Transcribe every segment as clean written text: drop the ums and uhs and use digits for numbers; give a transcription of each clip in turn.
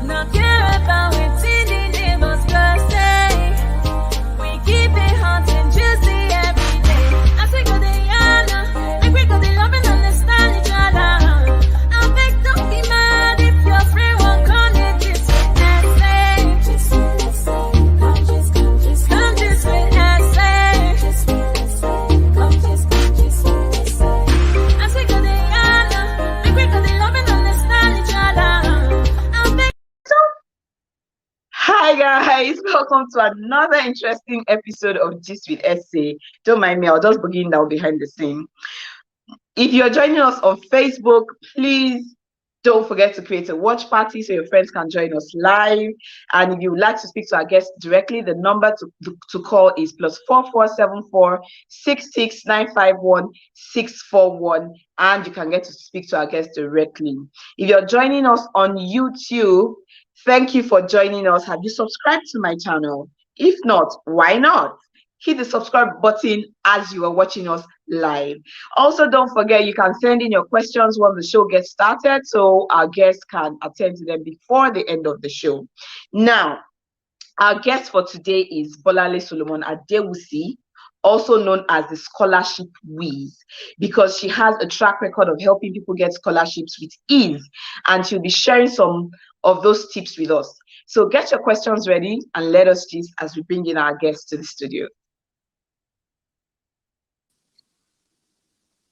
Not care about what's in the neighbors per se. We keep it hot and juicy every day. As we go the yana, like we go the love and understand each other. I beg don't be mad if your friend won't come here just with essay. Just with essay. Come just with essay. Just with essay. Come just with essay. As we go the yana, like we go the love and understand each other. I beg. Hi guys, welcome to another interesting episode of Gist with Esse. Don't mind me, I'll just begin down behind the scene. If you're joining us on Facebook, please don't forget to create a watch party so your friends can join us live. And if you would like to speak to our guests directly, the number to call is +4474 66951 641, and you can get to speak to our guests directly. If you're joining us on YouTube, thank you for joining us. Have you subscribed to my channel? If not, why not? Hit the subscribe button as you are watching us live. Also, don't forget you can send in your questions when the show gets started so our guests can attend to them before the end of the show. Now, our guest for today is Bolanle Solomon-Adewusi, also known as the Scholarship Whiz, because she has a track record of helping people get scholarships with ease, and she'll be sharing some of those tips with us. So get your questions ready and let us gist as we bring in our guests to the studio.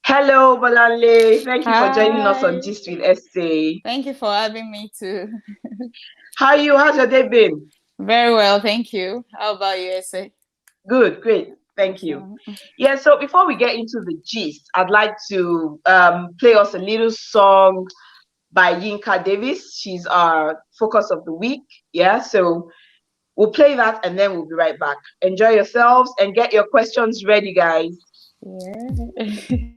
Hello, Bolanle. Thank you for joining us on Gist with Esse. Thank you for having me too. How are you? How's your day been? Very well, thank you. How about you, Esse? Good, great. Thank you. Yeah, so before we get into the gist, I'd like to play us a little song by Yinka Davis. She's our focus of the week. Yeah, so we'll play that and then we'll be right back. Enjoy yourselves and get your questions ready, guys. Yeah.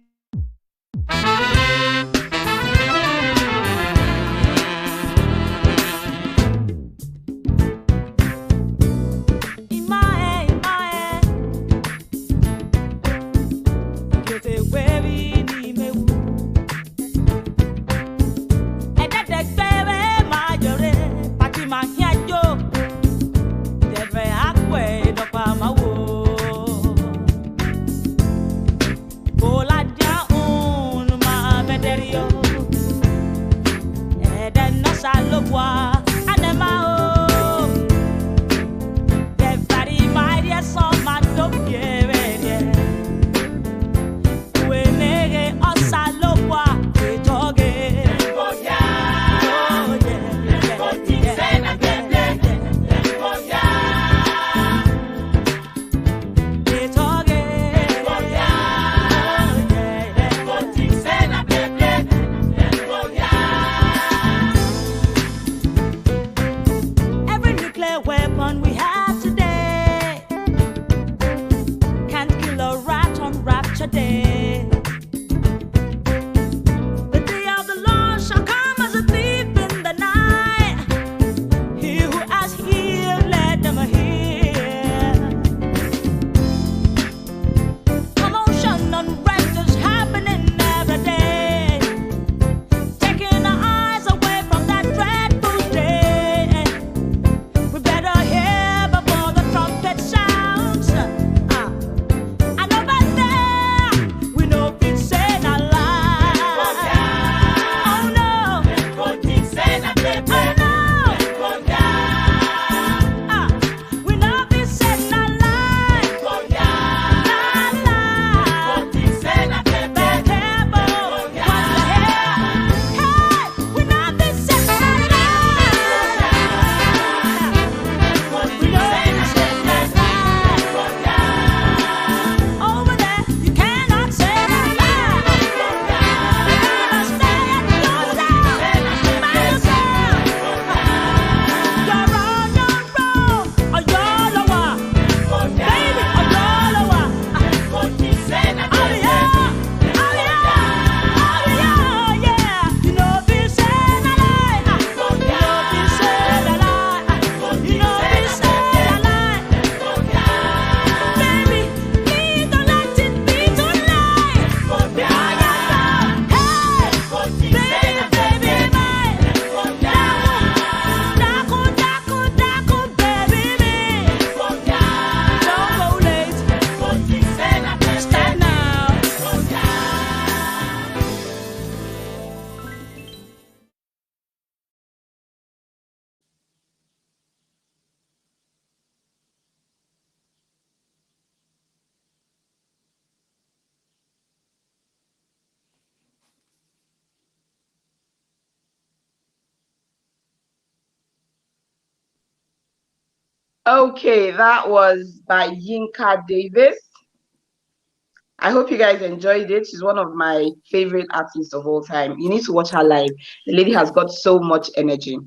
Okay, that was by Yinka Davis. I hope you guys enjoyed it. She's one of my favorite artists of all time. You need to watch her live. The lady has got so much energy.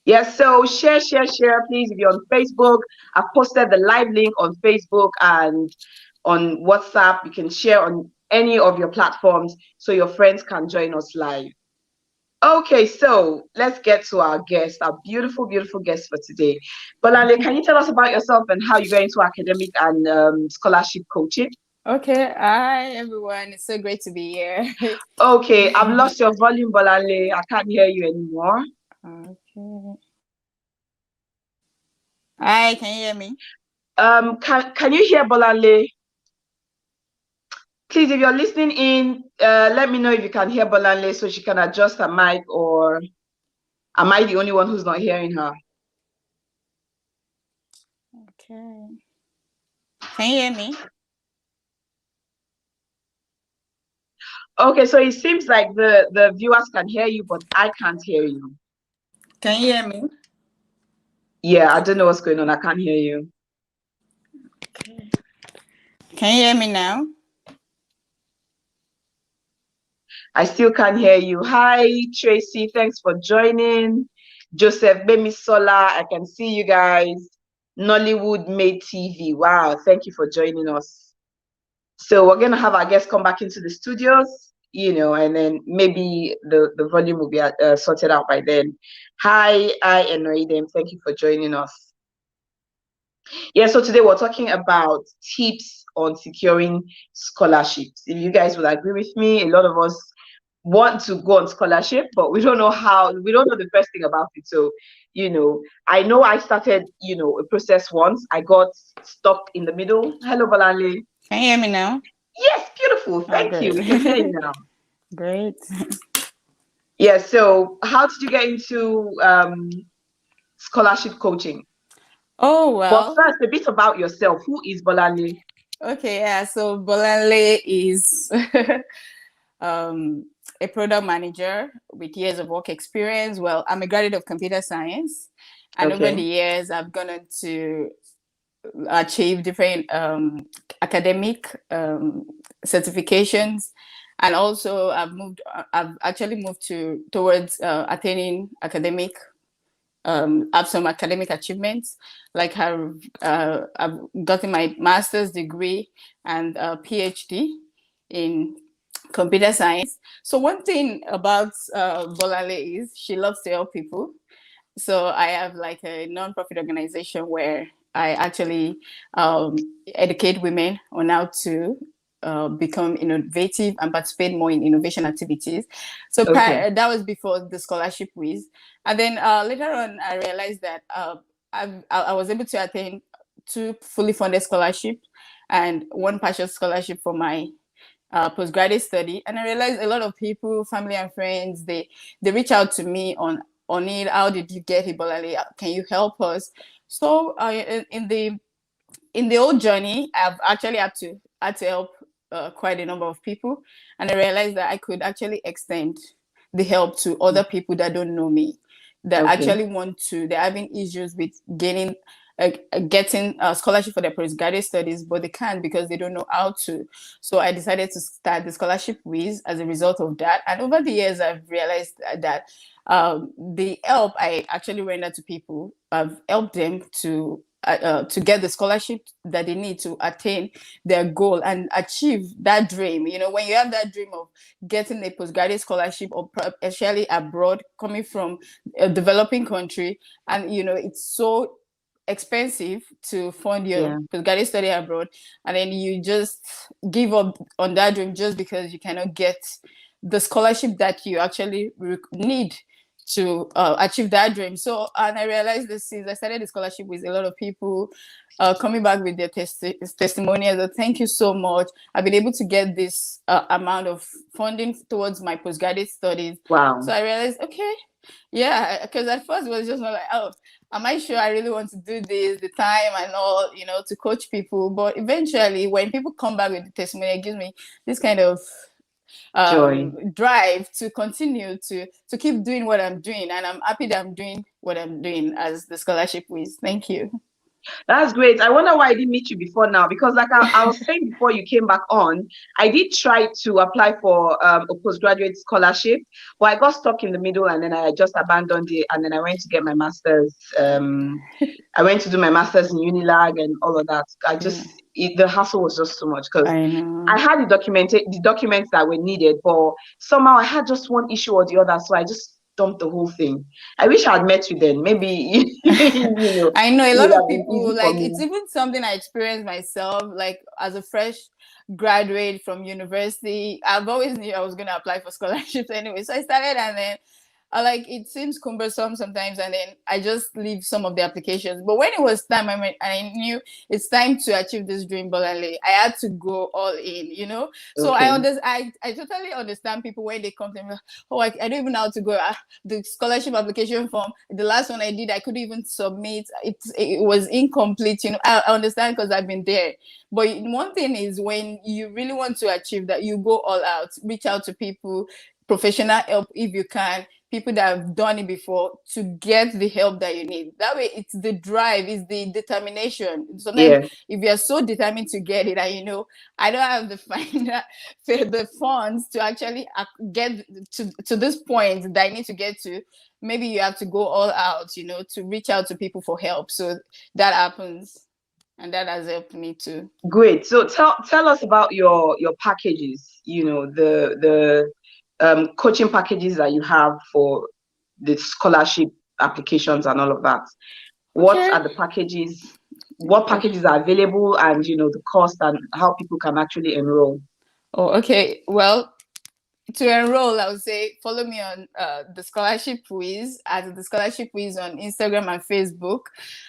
Yes, so share, please. If you're on Facebook, I've posted the live link on Facebook and on WhatsApp. You can share on any of your platforms so your friends can join us live. Okay, so let's get to our guest, our beautiful, beautiful guest for today. Bolanle, can you tell us about yourself and how you got into academic and scholarship coaching? Okay, hi everyone. It's so great to be here. Okay, I've lost your volume, Bolanle. I can't hear you anymore. Okay. Hi, can you hear me? Can you hear Bolanle? Please, if you're listening in, let me know if you can hear Bolanle so she can adjust her mic, or am I the only one who's not hearing her? Okay. Can you hear me? Okay, so it seems like the viewers can hear you, but I can't hear you. Can you hear me? Yeah, I don't know what's going on. I can't hear you. Okay. Can you hear me now? I still can't hear you. Hi, Tracy. Thanks for joining. Joseph Bemisola, I can see you guys. Nollywood Made TV. Wow, thank you for joining us. So we're going to have our guests come back into the studios, and then maybe the volume will be sorted out by then. Hi, I annoy them. Thank you for joining us. Yeah, so today we're talking about tips on securing scholarships. If you guys would agree with me, a lot of us want to go on scholarship, but we don't know how, we don't know the first thing about it. So, I know I started, a process once. I got stuck in the middle. Hello, Bolanle. Can you hear me now? Yes, beautiful. Thank you. We can hear you now. Great. Yeah, so how did you get into scholarship coaching? Oh, But well. first, a bit about yourself. Who is Bolanle? Okay, yeah. So Bolanle is a product manager with years of work experience. Well, I'm a graduate of computer science, and over the years, I've gone on to achieve different academic certifications, and also I've actually moved towards attaining academic. Have some academic achievements, like I've gotten my master's degree and a PhD in computer science. So one thing about Bolanle is she loves to help people. So I have like a non-profit organization where I actually educate women on how to become innovative and participate more in innovation activities. So that was before the scholarship quiz. And then later on, I realized that I was able to attain 2 fully funded scholarships and 1 partial scholarship for my postgraduate study. And I realized a lot of people, family and friends, they reach out to me on it. How did you get it, Bolanle? Can you help us? So in the whole journey, I've actually had to help quite a number of people, and I realized that I could actually extend the help to other people that don't know me, that actually they're having issues with getting a scholarship for their postgraduate studies, but they can't because they don't know how to. So I decided to start the scholarship quiz as a result of that. And over the years, I've realized that the help I actually render to people, I've helped them to get the scholarship that they need to attain their goal and achieve that dream. When you have that dream of getting a postgraduate scholarship, or especially abroad, coming from a developing country, and it's so expensive to fund your postgraduate study abroad, and then you just give up on that dream just because you cannot get the scholarship that you actually need to achieve that dream. So, and I realized this since I started the scholarship with a lot of people coming back with their testimonials. Thank you so much. I've been able to get this amount of funding towards my postgraduate studies. Wow. So I realized, okay, yeah, because at first it was just not like, oh, am I sure I really want to do this, the time and all, to coach people. But eventually, when people come back with the testimony, it gives me this kind of drive to continue to keep doing what I'm doing, and I'm happy that I'm doing what I'm doing as the scholarship quiz. Thank you. That's great. I wonder why I didn't meet you before now, because like I was saying before you came back on, I did try to apply for a postgraduate scholarship, but I got stuck in the middle and then I just abandoned it. And then I went to get my master's. I went to do my master's in Unilag and all of that. The hassle was just too much because I know. I had the documents that were needed, but somehow I had just one issue or the other, so I just dumped the whole thing. I wish I had met you then. Maybe I know a it lot would of have been people, easy for like, me. it's even something I experienced myself, like as a fresh graduate from university. I've always knew I was going to apply for scholarships anyway, so I started, and then like, it seems cumbersome sometimes, and then I just leave some of the applications. But when it was time, I knew it's time to achieve this dream, Bolanle, I had to go all in, So Okay. I totally understand people when they come to me, oh, I don't even know how to go. The scholarship application form, the last one I did, I couldn't even submit. It was incomplete. I understand because I've been there. But one thing is, when you really want to achieve that, you go all out, reach out to people, professional help if you can, people that have done it before, to get the help that you need. That way, it's the drive, it's the determination. Sometimes if you're so determined to get it, and I don't have the funds to actually get to this point that I need to get to, maybe you have to go all out, to reach out to people for help. So that happens, and that has helped me too. Great. So tell us about your packages, the coaching packages that you have for the scholarship applications and all of that. What are the packages? What packages are available, and the cost and how people can actually enroll? Oh, okay. Well, to enroll, I would say follow me on the scholarship quiz, at the scholarship quiz on Instagram and Facebook.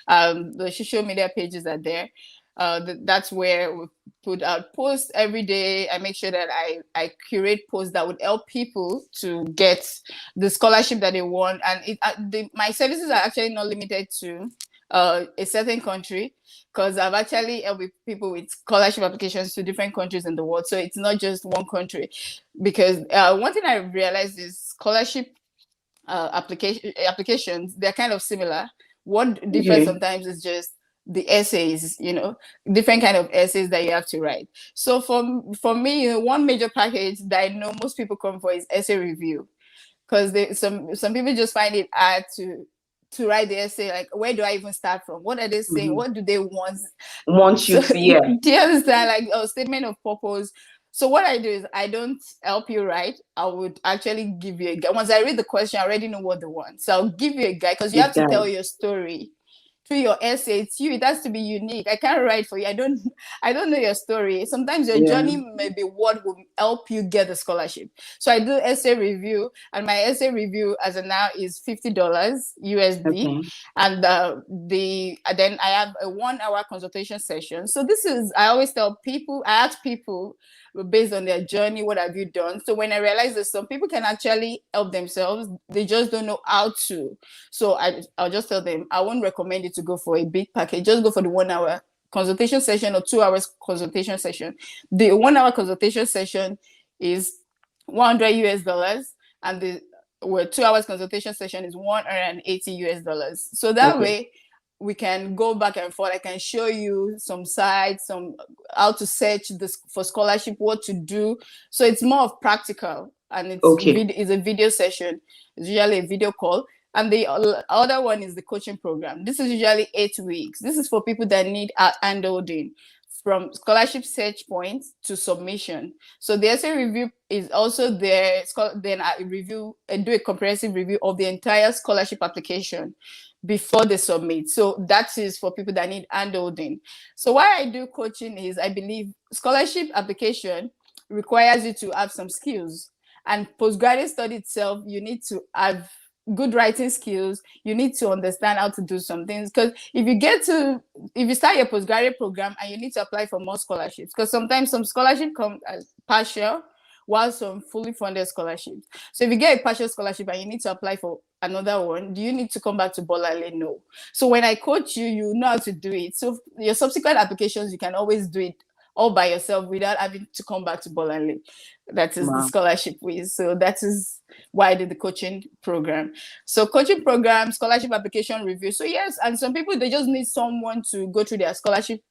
The social media pages are there. That's where we put out posts every day. I make sure that I curate posts that would help people to get the scholarship that they want. And my services are actually not limited to a certain country, because I've actually helped people with scholarship applications to different countries in the world. So it's not just one country. Because one thing I realized is scholarship applications, they're kind of similar. What differs sometimes is just the essays, different kind of essays that you have to write. So for me, one major package that I know most people come for is essay review, because some people just find it hard to write the essay. Like, where do I even start from? What are they saying? What do they want You to hear? Do you understand? Like a statement of purpose. So what I do is, I don't help you write. I would actually give you a guide. Once I read the question, I already know what they want. So I'll give you a guide, because you have to tell your story through your essay. It's you. It has to be unique. I can't write for you. I don't know your story. Sometimes your journey may be what will help you get the scholarship. So I do essay review, and my essay review as of now is $50 USD. And then I have a 1 hour consultation session. So I always tell people, I ask people based on their journey, what have you done? So when I realize that some people can actually help themselves, they just don't know how to. So I'll just tell them, I won't recommend you to go for a big package. Just go for the 1 hour consultation session or 2 hours consultation session. The 1 hour consultation session is $100 US, and the 2 hours consultation session is $180 US. So that way, we can go back and forth. I can show you some sites, how to search for scholarship, what to do. So it's more of practical, and it's a video session. It's usually a video call. And the other one is the coaching program. This is usually 8 weeks. This is for people that need handholding from scholarship search point to submission. So the essay review is also there. Then I do a comprehensive review of the entire scholarship application before they submit. So that is for people that need handholding. So why I do coaching is, I believe scholarship application requires you to have some skills, and postgraduate study itself, you need to have good writing skills. You need to understand how to do some things, because if you start your postgraduate program and you need to apply for more scholarships, because sometimes some scholarship come as partial, while some fully funded scholarships. So if you get a partial scholarship and you need to apply for another one, do you need to come back to Bolanle? No. So when I coach you, you know how to do it. So your subsequent applications, you can always do it all by yourself without having to come back to Bolanle. That is the scholarship with. So that is why I did the coaching program. So coaching program, scholarship application review. So yes, and some people, they just need someone to go through their scholarship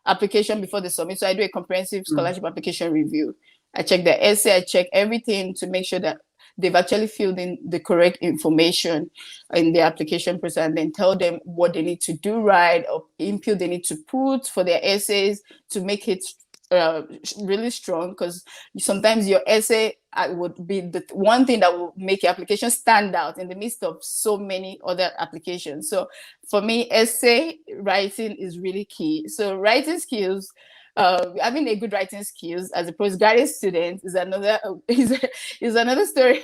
application before they submit. So I do a comprehensive scholarship application review. I check their essay, I check everything to make sure that they've actually filled in the correct information in the application process, and then tell them what they need to do right, or input they need to put for their essays to make it really strong, because sometimes your essay would be the one thing that will make your application stand out in the midst of so many other applications. So for me, essay writing is really key. So writing skills, having a good writing skills as a postgraduate student is another another story.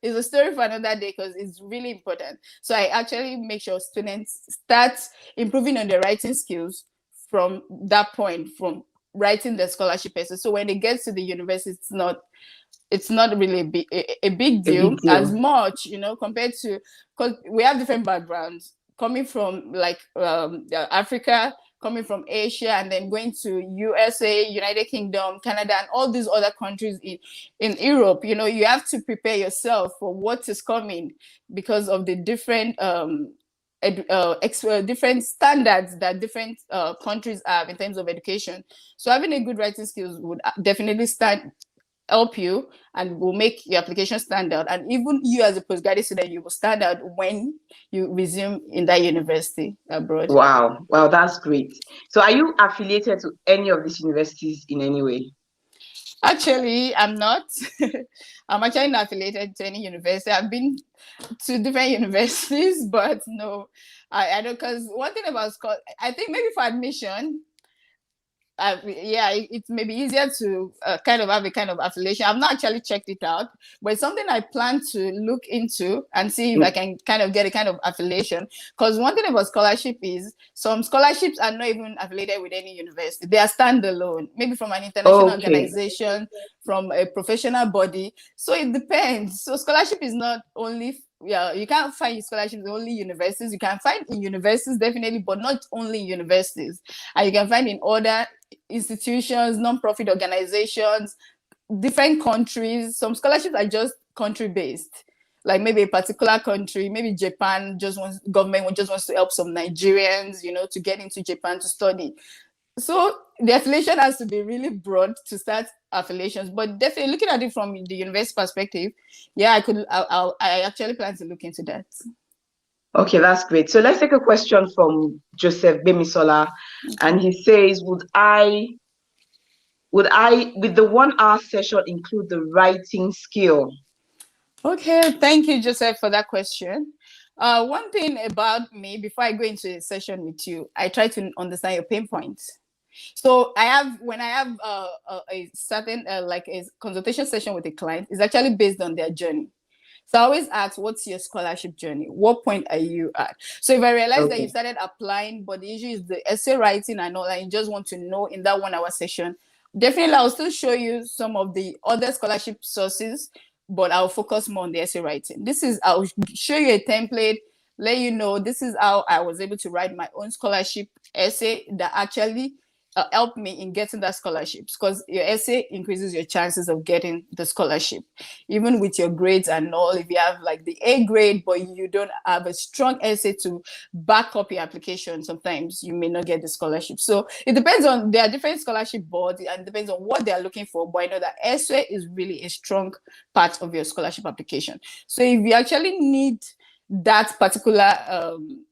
Is a story for another day, because it's really important. So I actually make sure students start improving on their writing skills from that point, from writing the scholarship essay. So when they get to the university, it's not really a big deal as much, compared to, because we have different backgrounds, coming from like Africa, coming from Asia, and then going to USA, United Kingdom, Canada, and all these other countries in Europe. You have to prepare yourself for what is coming because of the different different standards that different countries have in terms of education. So having a good writing skills would definitely help you and will make your application stand out. And even you as a postgraduate student, you will stand out when you resume in that university abroad. Wow, that's great. So are you affiliated to any of these universities in any way? Actually, I'm not. I'm actually not affiliated to any university. I've been to different universities, but no, I don't. Because one thing about school, I think maybe for admission, it may be easier to kind of have a kind of affiliation. I've not actually checked it out, but it's something I plan to look into and see if I can kind of get a kind of affiliation. Because one thing about scholarship is some scholarships are not even affiliated with any university. They are standalone, maybe from an international organization, from a professional body. So it depends. So scholarship is not only, you can't find scholarships in only universities. You can find in universities, definitely, but not only in universities. And you can find in other institutions, non-profit organizations, different countries. Some scholarships are just country-based. Like maybe a particular country, maybe Japan government just wants to help some Nigerians, to get into Japan to study. So the affiliation has to be really broad to start affiliations, but definitely looking at it from the university perspective, I actually plan to look into that. Okay, that's great. So let's take a question from Joseph Bemisola, and he says, would I with the 1 hour session include the writing skill? Okay, thank you, Joseph, for that question. One thing about me, before I go into a session with you, I try to understand your pain points. So when I have a certain like a consultation session with a client, it's actually based on their journey. So I always ask, what's your scholarship journey? What point are you at? So if I realize that you started applying, but the issue is the essay writing and all that, you just want to know in that 1 hour session, definitely I'll still show you some of the other scholarship sources, but I'll focus more on the essay writing. I'll show you a template, let you know this is how I was able to write my own scholarship essay that actually help me in getting that scholarships, because your essay increases your chances of getting the scholarship. Even with your grades and all, if you have like the A grade, but you don't have a strong essay to back up your application, sometimes you may not get the scholarship. So it depends on, there are different scholarship boards and it depends on what they're looking for. But I know that essay is really a strong part of your scholarship application. So if you actually need that particular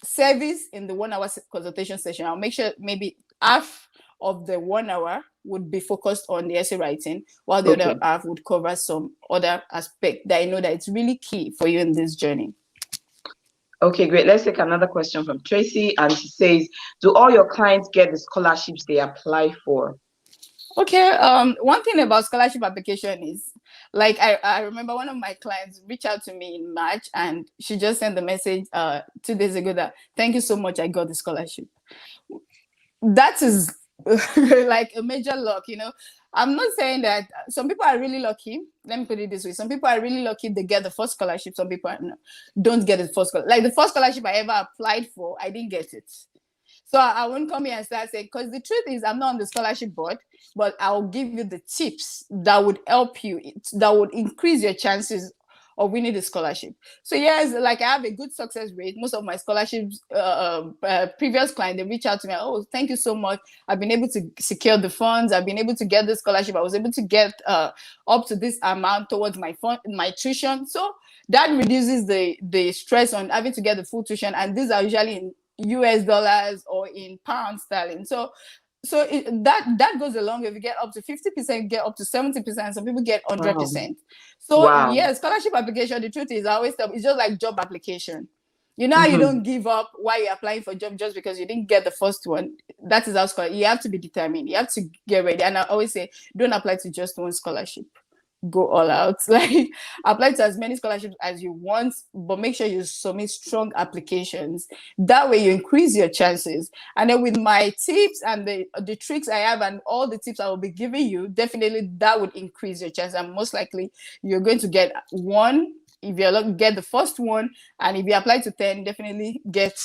service in the 1 hour consultation session, I'll make sure maybe half of the 1 hour would be focused on the essay writing, while the other half would cover some other aspect that I know that it's really key for you in this journey. Okay, great. Let's take another question from Tracy, and she says, do all your clients get the scholarships they apply for? Okay, one thing about scholarship application is, like, I remember one of my clients reached out to me in March, and she just sent the message 2 days ago that, thank you so much, I got the scholarship. That is like a major luck, I'm not saying that some people are really lucky. Let me put it this way. Some people are really lucky they get the first scholarship. Some people don't get the first scholarship. Like the first scholarship I ever applied for, I didn't get it. So I won't come here and start saying, because the truth is I'm not on the scholarship board, but I'll give you the tips that would help you, that would increase your chances of winning the scholarship. So yes, like I have a good success rate. Most of my scholarships, previous clients, they reach out to me, oh, thank you so much. I've been able to secure the funds. I've been able to get the scholarship. I was able to get up to this amount towards my tuition. So that reduces the stress on having to get the full tuition. And these are usually in US dollars or in pounds sterling. So that goes along. If you get up to 50%, get up to 70%, some people get 100%. So yeah, scholarship application, the truth is, I always tell, it's just like job application. You know how you don't give up while you're applying for a job just because you didn't get the first one. That is how scholarship. You have to be determined. You have to get ready. And I always say, don't apply to just one scholarship. Go all out. Like, apply to as many scholarships as you want, but make sure you submit strong applications. That way you increase your chances. And then with my tips and the tricks I have and all the tips I will be giving you, definitely that would increase your chance. And most likely you're going to get one. If you're lucky, get the first one, and if you apply to 10, definitely get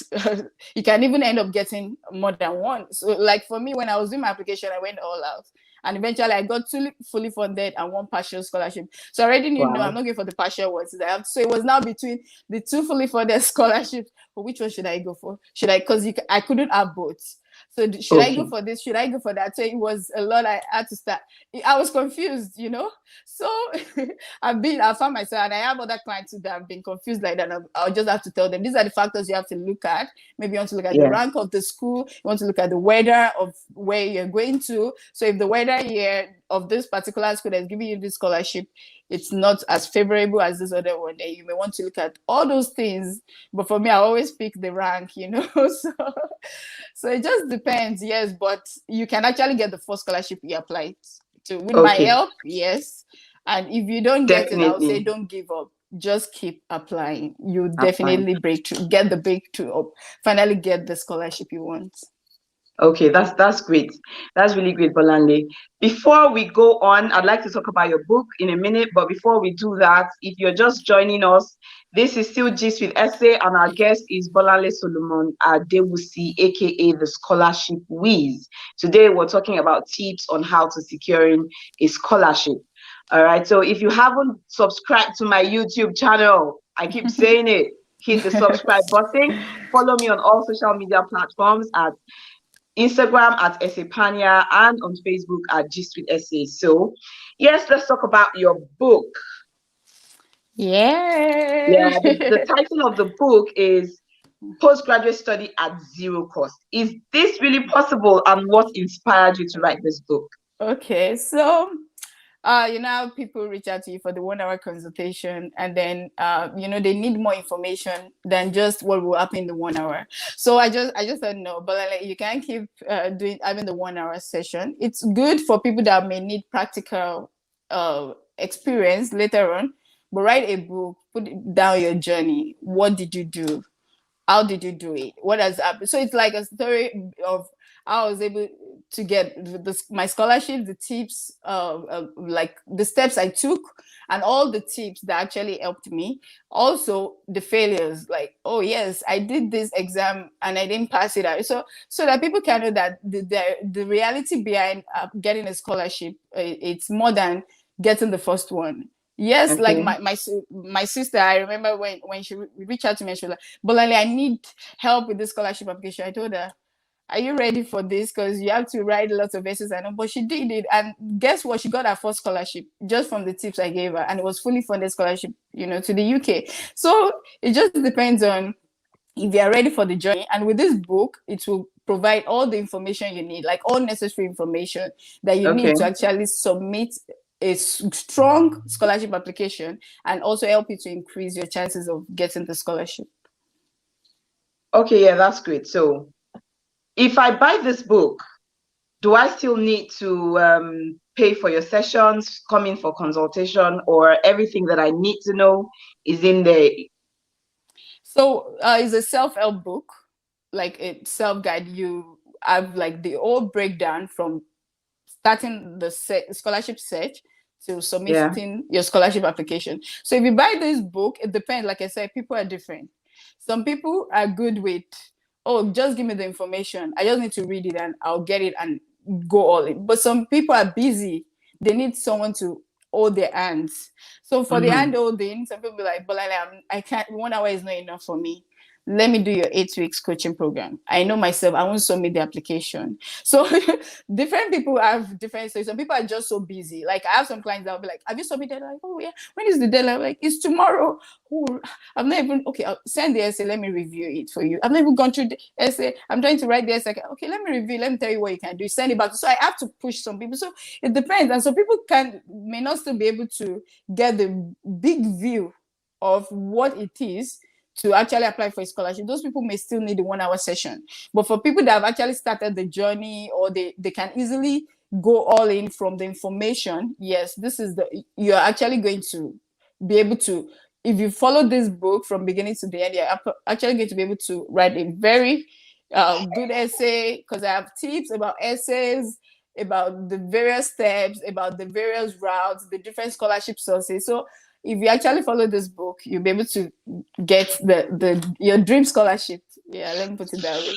you can even end up getting more than one. So like for me, when I was doing my application, I went all out. And eventually I got 2 fully funded and 1 partial scholarship. So I already knew, no, I'm not going for the partial ones. So it was now between the 2 fully funded scholarships. But which one should I go for? Because I couldn't have both. So should I go for this? Should I go for that? So it was a lot. I had to start. I was confused, you know. So I found myself, and I have other clients that have been confused like that. I'll just have to tell them, these are the factors you have to look at. Maybe you want to look at the rank of the school. You want to look at the weather of where you're going to. So if the weather here of this particular school that's giving you this scholarship, it's not as favorable as this other one, then you may want to look at all those things. But for me, I always pick the rank, you know. So it just depends, yes. But you can actually get the first scholarship you applied to. With my help, yes. And if you don't get it, I'll say don't give up. Just keep applying. You definitely break through, get the breakthrough up, finally get the scholarship you want. Okay, that's great. That's really great, Bolanle. Before we go on, I'd like to talk about your book in a minute, but before we do that, if you're just joining us, this is still Gist with Esse, and our guest is Bolanle Solomon-Adewusi, aka the Scholarship Whiz. Today, we're talking about tips on how to securing a scholarship. All right, so if you haven't subscribed to my YouTube channel, I keep saying it, hit the subscribe button. Follow me on all social media platforms at Instagram at Essepania and on Facebook at Gist with Esse. So, yes, let's talk about your book. Yeah. The title of the book is Postgraduate Study at Zero Cost. Is this really possible, and what inspired you to write this book? Okay, so you know, people reach out to you for the 1-hour consultation, and then you know, they need more information than just what will happen in the 1 hour. So I just said no, but like, you can't keep having the 1-hour session. It's good for people that may need practical experience later on, but write a book, put down your journey. What did you do? How did you do it? What has happened? So it's like a story of how I was able to get my scholarship, the tips, like the steps I took, and all the tips that actually helped me. Also the failures, like, oh yes, I did this exam and I didn't pass it out. So that people can know that the reality behind getting a scholarship, it's more than getting the first one. Yes, okay. Like my sister, I remember when she reached out to me, she was like, Bolanle, I need help with this scholarship application. I told her, are you ready for this? Because you have to write lots of essays. I know, but she did it. And guess what? She got her first scholarship just from the tips I gave her. And it was fully funded scholarship, you know, to the UK. So it just depends on if you're ready for the journey. And with this book, it will provide all the information you need, like all necessary information that you need to actually submit a strong scholarship application, and also help you to increase your chances of getting the scholarship. Okay, yeah, that's great. So if I buy this book, do I still need to pay for your sessions, come in for consultation, or everything that I need to know is in there? So it's a self-help book, like a self-guide. You have like the whole breakdown from starting the scholarship search to submitting your scholarship application. So if you buy this book, it depends. Like I said, people are different. Some people are good with oh, just give me the information. I just need to read it and I'll get it and go all in. But some people are busy. They need someone to hold their hands. So for the hand holding, some people be like, but I can't, 1 hour is not enough for me. Let me do your 8 weeks coaching program. I know myself, I won't submit the application. So different people have different stories. Some people are just so busy. Like I have some clients that will be like, have you submitted? Like, oh yeah, when is the deadline? Like, it's tomorrow. Oh, I've not even, okay, I'll send the essay, let me review it for you. I've not even gone through the essay. I'm trying to write the essay. Okay, let me review, let me tell you what you can do. Send it back. So I have to push some people. So it depends. And so people may not still be able to get the big view of what it is to actually apply for a scholarship. Those people may still need a 1 hour session. But for people that have actually started the journey, or they can easily go all in from the information, yes, you're actually going to be able to, if you follow this book from beginning to the end, you're actually going to be able to write a very good essay, because I have tips about essays, about the various steps, about the various routes, the different scholarship sources. So if you actually follow this book, you'll be able to get your dream scholarship. Yeah, let me put it that way.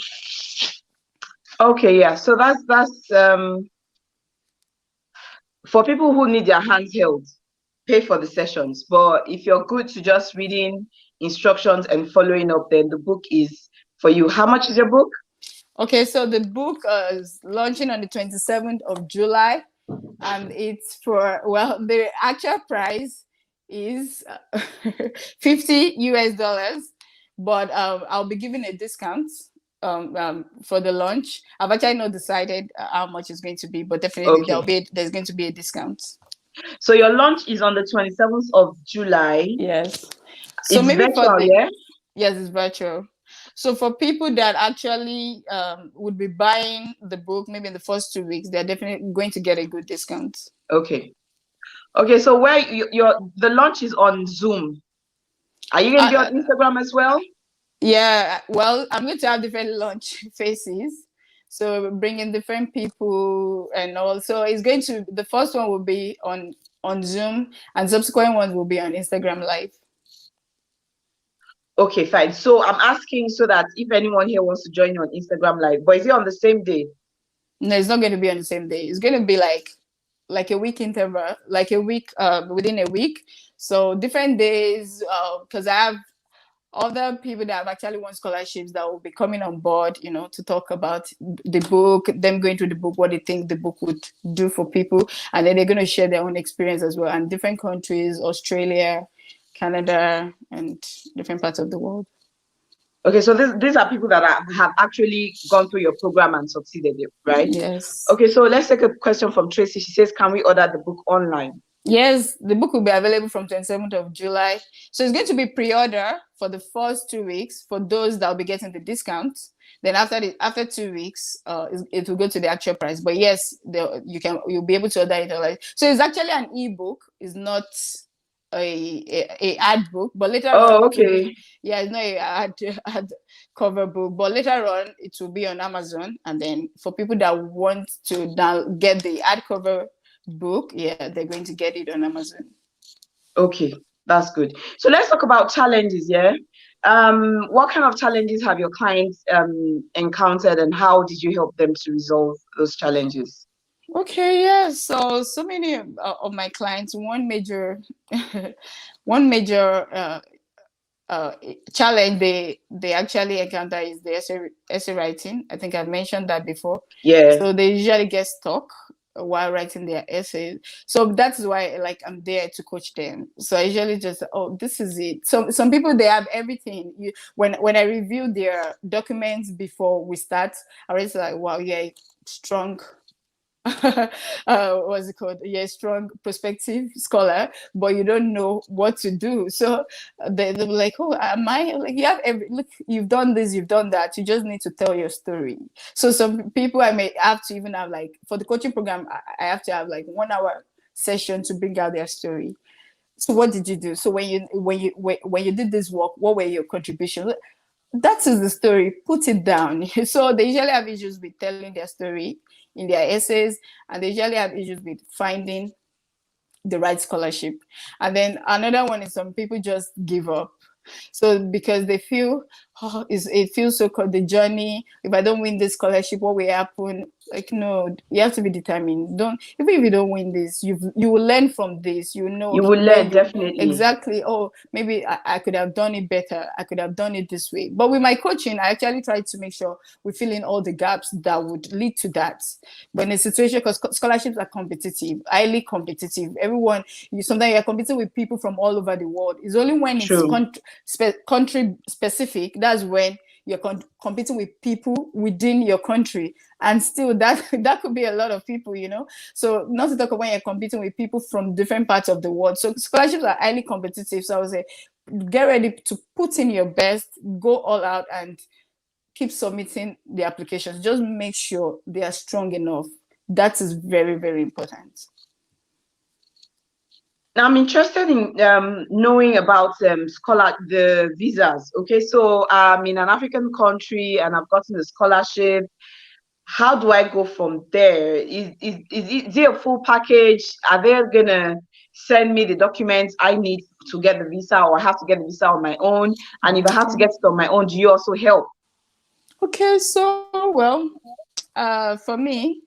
Okay, yeah. So that's for people who need their hands held, pay for the sessions. But if you're good to just reading instructions and following up, then the book is for you. How much is your book? Okay, so the book is launching on the 27th of July, and it's for, well, the actual price is $50 US, but I'll be giving a discount for the launch. I've actually not decided how much it's going to be, but definitely there's going to be a discount. So your launch is on the 27th of July. Yes. So it's maybe virtual, yeah? Yes, it's virtual. So for people that actually would be buying the book maybe in the first 2 weeks, they're definitely going to get a good discount. Okay, so where the launch is on Zoom. Are you going to be on Instagram as well? Yeah, well, I'm going to have different launch faces. So bringing different people, and also the first one will be on Zoom, and subsequent ones will be on Instagram Live. Okay, fine. So I'm asking so that if anyone here wants to join you on Instagram Live, but is it on the same day? No, it's not going to be on the same day. It's going to be like a week interval, like a week within a week. So different days, because I have other people that have actually won scholarships that will be coming on board, to talk about the book, them going through the book, what they think the book would do for people. And then they're going to share their own experience as well. And different countries, Australia, Canada, and different parts of the world. Okay, so these are people that have actually gone through your program and succeeded, right? Yes. Okay, so let's take a question from Tracy. She says, can we order the book online? Yes, the book will be available from 27th of July. So it's going to be pre-order for the first 2 weeks for those that will be getting the discount. Then after 2 weeks, it will go to the actual price. But yes, you'll be able to order it online. So it's actually an ebook. It's not a ad book, but later on, okay. It's not a ad cover book, but later on it will be on Amazon. And then for people that want to now get the ad cover book, they're going to get it on Amazon. Okay, that's good. So let's talk about challenges. What kind of challenges have your clients encountered, and how did you help them to resolve those challenges? Okay, so many of my clients, one major challenge they actually encounter is the essay writing. I think I've mentioned that before. Yeah. So they usually get stuck while writing their essays. So that's why I'm there to coach them. So I usually just, this is it. Some people, they have everything. When I review their documents before we start, I always like, wow, strong. What's it called? Strong prospective scholar, but you don't know what to do. So they're like, oh, am I? Like, you have look, you've done this, you've done that. You just need to tell your story. So some people, I may have to even have for the coaching program, I have to have 1 hour session to bring out their story. So what did you do? So when you did this work, what were your contributions? That is the story. Put it down. So they usually have issues with telling their story in their essays, and they usually have issues with finding the right scholarship. And then another one is some people just give up. So because they feel, oh, it feels so cold, the journey. If I don't win this scholarship, what will happen? Like, no, you have to be determined. Don't, even if you don't win this, you will learn from this. You know, You okay, will where learn, definitely. exactly. Oh, maybe I could have done it better. I could have done it this way. But with my coaching, I actually try to make sure we fill in all the gaps that would lead to that. When a situation, because scholarships are competitive, highly competitive. Everyone, sometimes you're competing with people from all over the world. It's only when it's True. country specific, that's when you're competing with people within your country, and still that could be a lot of people, you know. So not to talk about when you're competing with people from different parts of the world. So scholarships are highly competitive. So I would say, get ready to put in your best, go all out, and keep submitting the applications. Just make sure they are strong enough. That is very, very important. Now, I'm interested in knowing about the visas. Okay, so I'm in an African country and I've gotten a scholarship. How do I go from there? Is it a full package? Are they gonna send me the documents I need to get the visa, or I have to get the visa on my own? And if I have to get it on my own, do you also help? Okay, so well, for me,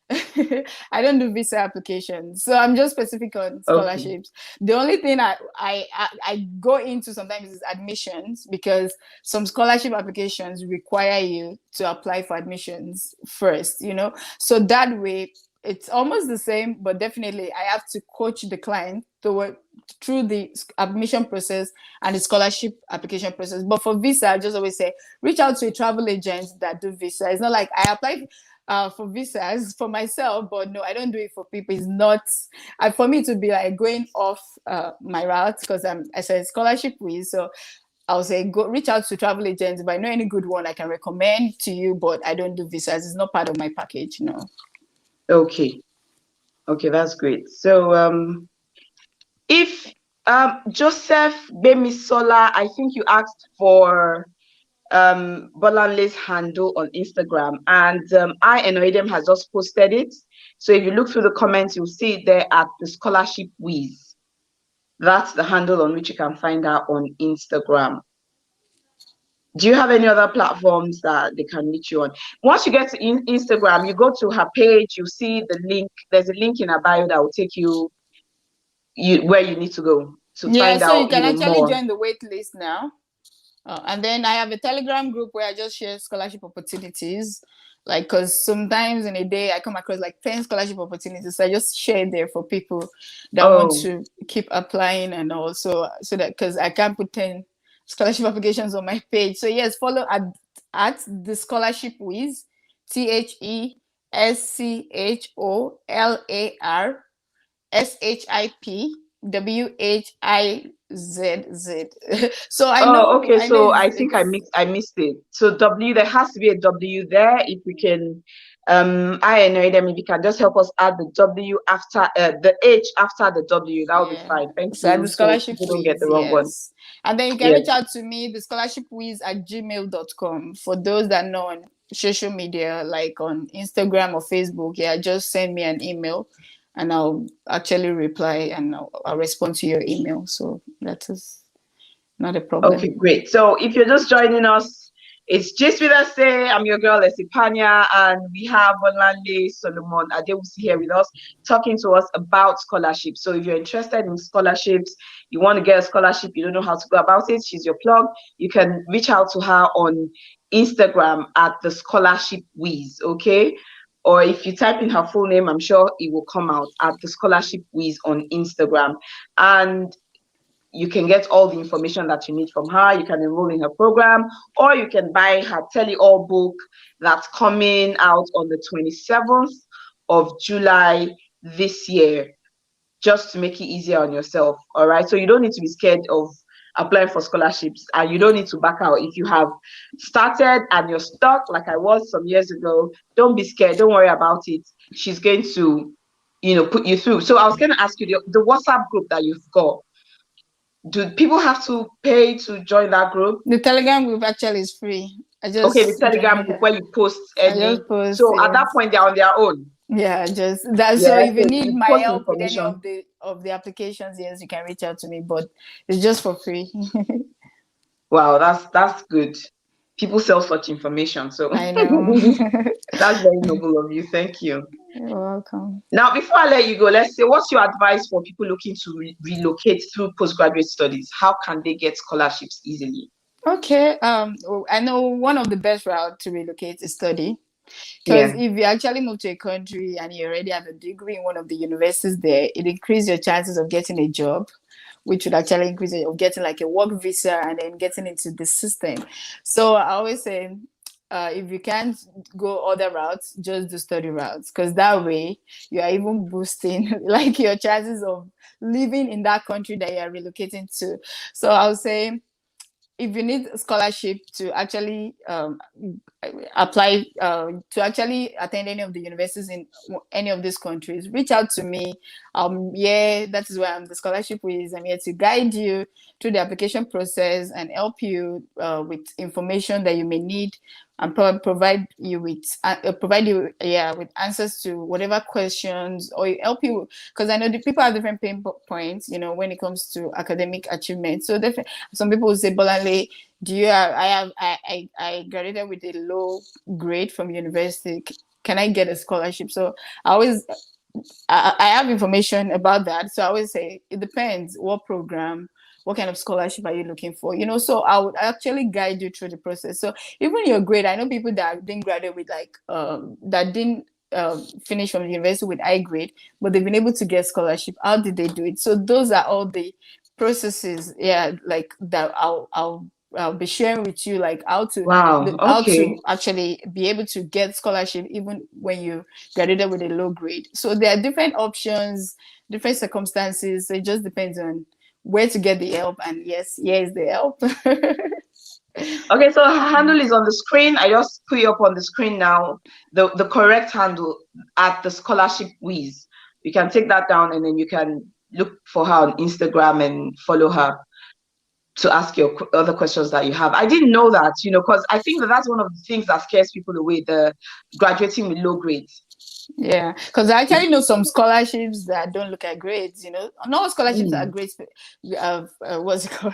I don't do visa applications, so I'm just specific on scholarships. Okay. The only thing I go into sometimes is admissions, because some scholarship applications require you to apply for admissions first, you know. So that way, it's almost the same, but definitely I have to coach the client through the admission process and the scholarship application process. But for visa, I just always say, reach out to a travel agent that do visa. It's not like I apply for visas for myself, but no, I don't do it for people. It's not, for me to be like going off my route, because I'm as a scholarship with, so I'll say go reach out to travel agents. If I know any good one, I can recommend to you, but I don't do visas. It's not part of my package, no. Okay, that's great. So if Joseph Bemisola, I think you asked for Bolanle's handle on Instagram, and I Enoidem has just posted it. So if you look through the comments, you'll see it there at the Scholarship Wiz. That's the handle on which you can find her on Instagram. Do you have any other platforms that they can reach you on? Once you get to Instagram, you go to her page, you see the link. There's a link in her bio that will take you where you need to go to find out. So you can actually more. join the wait list now. And then I have a Telegram group where I just share scholarship opportunities. Like, because sometimes in a day I come across like 10 scholarship opportunities. So I just share there for people that want to keep applying, and also so that, because I can't put 10 scholarship applications on my page. So yes, follow at the Scholarship Wiz, THESCHOLARSHIPWHIZZ. So I know. Okay. So I think I missed it. So W, there has to be a W there. If we can, I know them. If you can just help us add the W after the H after the W, that would be fine. Thank you. The Scholarship Wiz, don't get the wrong one. And then you can reach out to me, the scholarshipwiz@gmail.com. For those that know on social media, like on Instagram or Facebook, just send me an email and I'll actually reply, and I'll respond to your email. So that is not a problem. Okay, great. So if you're just joining us, it's Just With Esse. I'm your girl, Esse, and we have Bolanle Solomon-Adewusi here with us, talking to us about scholarships. So if you're interested in scholarships, you want to get a scholarship, you don't know how to go about it, she's your plug. You can reach out to her on Instagram at the Scholarship Wiz, okay? Or if you type in her full name, I'm sure it will come out at the Scholarship Wiz on Instagram. And you can get all the information that you need from her. You can enroll in her program, or you can buy her tell-it-all book that's coming out on the 27th of July this year, just to make it easier on yourself. All right. So you don't need to be scared of applying for scholarships, and you don't need to back out. If you have started and you're stuck, like I was some years ago, don't be scared. Don't worry about it. She's going to, put you through. So I was going to ask you, the WhatsApp group that you've got, do people have to pay to join that group? The Telegram group actually is free. The Telegram group where you post any. So at that point, they're on their own. So if you need my help with any of the applications, yes, you can reach out to me, but it's just for free. Wow, that's good. people sell such information. So I know. that's very noble of you. Thank you. You're welcome. Now, before I let you go, let's say, what's your advice for people looking to relocate through postgraduate studies? How can they get scholarships easily? Okay. I know one of the best routes to relocate is study. Because Yeah. if you actually move to a country and you already have a degree in one of the universities there, it increases your chances of getting a job, which would actually increase it of getting like a work visa and then getting into the system. So I always say, if you can't go other routes, just do study routes, because that way you are even boosting like your chances of living in that country that you are relocating to. So I would say, if you need a scholarship to actually apply to actually attend any of the universities in any of these countries, reach out to me. Yeah, that is where I'm the scholarship whiz. I'm here to guide you through the application process and help you with information that you may need, and provide you with with answers to whatever questions, or help you, because I know the people have different pain points, when it comes to academic achievement. So some people will say, Bolanle, I graduated with a low grade from university. Can I get a scholarship? So I have information about that. So I always say it depends what program, what kind of scholarship are you looking for? So I would actually guide you through the process. So even your grade, I know people that didn't graduate with that didn't finish from the university with high grade, but they've been able to get scholarship. How did they do it? So those are all the processes, like that I'll be sharing with you, like how to actually be able to get scholarship even when you graduated with a low grade. So there are different options, different circumstances. So it just depends on where to get the help. And yes, here is the help. Okay, so her handle is on the screen. I just put you up on the screen now. The correct handle at the scholarship whiz. You can take that down and then you can look for her on Instagram and follow her to ask your other questions that you have. I didn't know that, because I think that's one of the things that scares people away, the graduating with low grades. Yeah, because I actually know some scholarships that don't look at grades. Not all scholarships are grades. What's it called?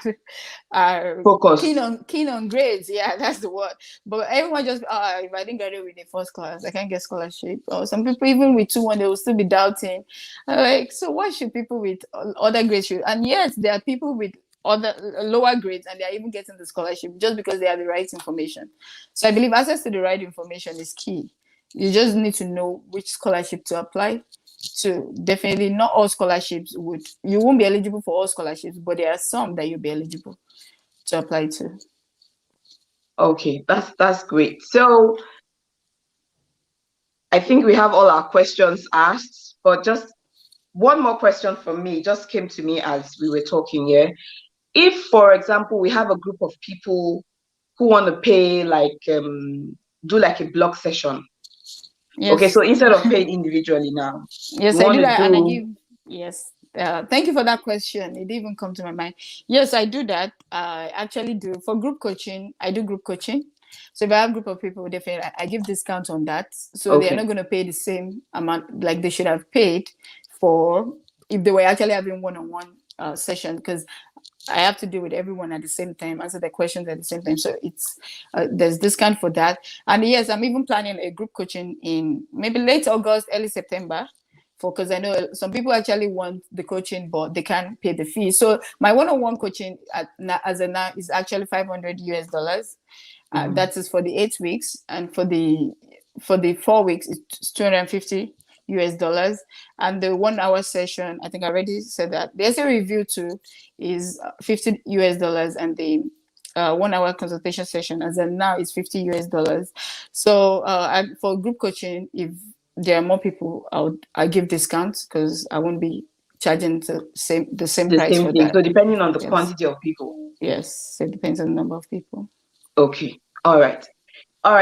Are focus. Keen on grades. Yeah, that's the word. But everyone just, if I didn't graduate with a first class, I can't get scholarship. Or some people even with 2-1, they will still be doubting. Like, so why should people with other grades should? And yes, there are people with other lower grades and they are even getting the scholarship just because they have the right information. So I believe access to the right information is key. You just need to know which scholarship to apply to. Definitely not all scholarships you won't be eligible for all scholarships, but there are some that you'll be eligible to apply to. Okay, that's great. So I think we have all our questions asked, but just one more question from me just came to me as we were talking here. If, for example, we have a group of people who want to pay, do like a block session. Yes. Okay, so instead of paying individually now. Yes, I do that, and I give. Yes, thank you for that question. It didn't even come to my mind. Yes, I do that. I actually do for group coaching. I do group coaching. So if I have a group of people, definitely I give discount on that. So they're not going to pay the same amount like they should have paid for if they were actually having one-on-one session, because I have to deal with everyone at the same time, answer the questions at the same time. So it's there's discount for that. And yes, I'm even planning a group coaching in maybe late August, early September, because I know some people actually want the coaching, but they can't pay the fee. So my one-on-one coaching as of now is actually $500. That is for the 8 weeks, and for the 4 weeks, it's $250. And the 1 hour session, I think I already said that. The essay review too is $50, and the 1 hour consultation session as of now is $50. So for group coaching, if there are more people, I give discounts because I won't be charging the same price for that. So depending on the quantity of people. Yes, it depends on the number of people. Okay. All right.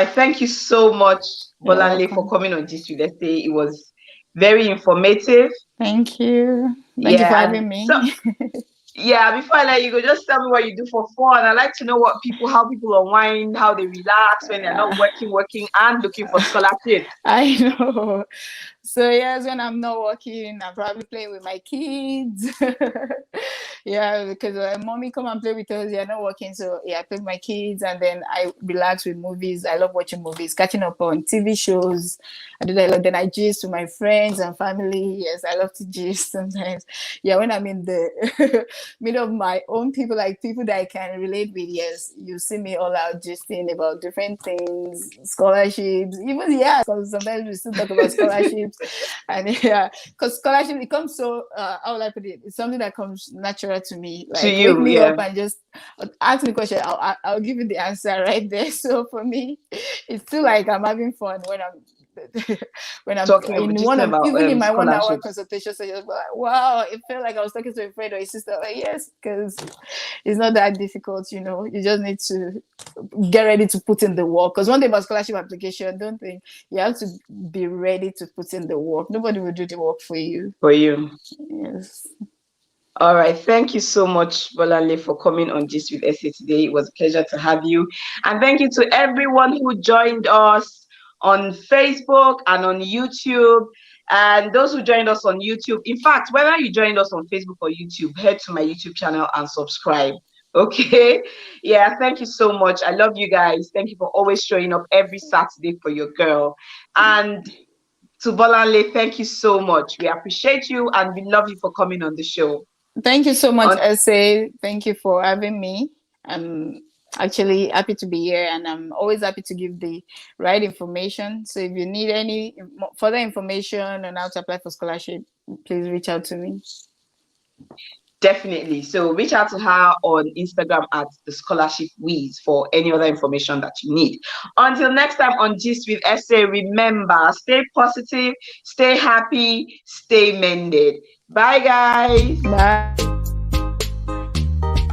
Thank you so much, Bolanle, for coming on This Week Essay. It was very informative. Thank you. Thank you for having me. So, before I let you go, just tell me what you do for fun. I like to know how people unwind, how they relax when they're not working and looking for scholarships. I know. So yes, when I'm not working, I'm probably playing with my kids. Yeah, because mommy come and play with us. You're not working, so yeah, I play with my kids, and then I relax with movies. I love watching movies, catching up on TV shows. I do that a lot. Then I gist with my friends and family. Yes, I love to gist sometimes. Yeah, when I'm in the middle of my own people, like people that I can relate with, yes, you see me all out gisting about different things, scholarships, even yeah, because sometimes we still talk about scholarships, and yeah, because scholarship becomes so how will I put it? It's something that comes natural to me. To Like wake you, me yeah. up and just ask me a question. I'll give you the answer right there. So for me, it's still like I'm having fun when I'm when I'm Talking about in just one of about even in my 1 hour scholarships. consultation session, like wow, it felt like I was talking to a friend or a sister. Like yes, because it's not that difficult, you know. You just need to get ready to put in the work. Because one thing about scholarship application, don't think you have to be ready to put in the work. Nobody will do the work for you. For you. Yes. All right. Thank you so much, Bolanle, for coming on Gist with Esse today. It was a pleasure to have you. And thank you to everyone who joined us on Facebook and on YouTube. And those who joined us on YouTube, in fact, whether you joined us on Facebook or YouTube, head to my YouTube channel and subscribe. Okay. Yeah. Thank you so much. I love you guys. Thank you for always showing up every Saturday for your girl. And to Bolanle, thank you so much. We appreciate you and we love you for coming on the show. Thank you so much, Esse. Thank you for having me. I'm actually happy to be here, and I'm always happy to give the right information. So if you need any further information on how to apply for scholarship, please reach out to me. Definitely. So reach out to her on Instagram at the Scholarship Wiz for any other information that you need. Until next time on Gist with Esse, remember, stay positive, stay happy, stay mended. Bye, guys. Bye.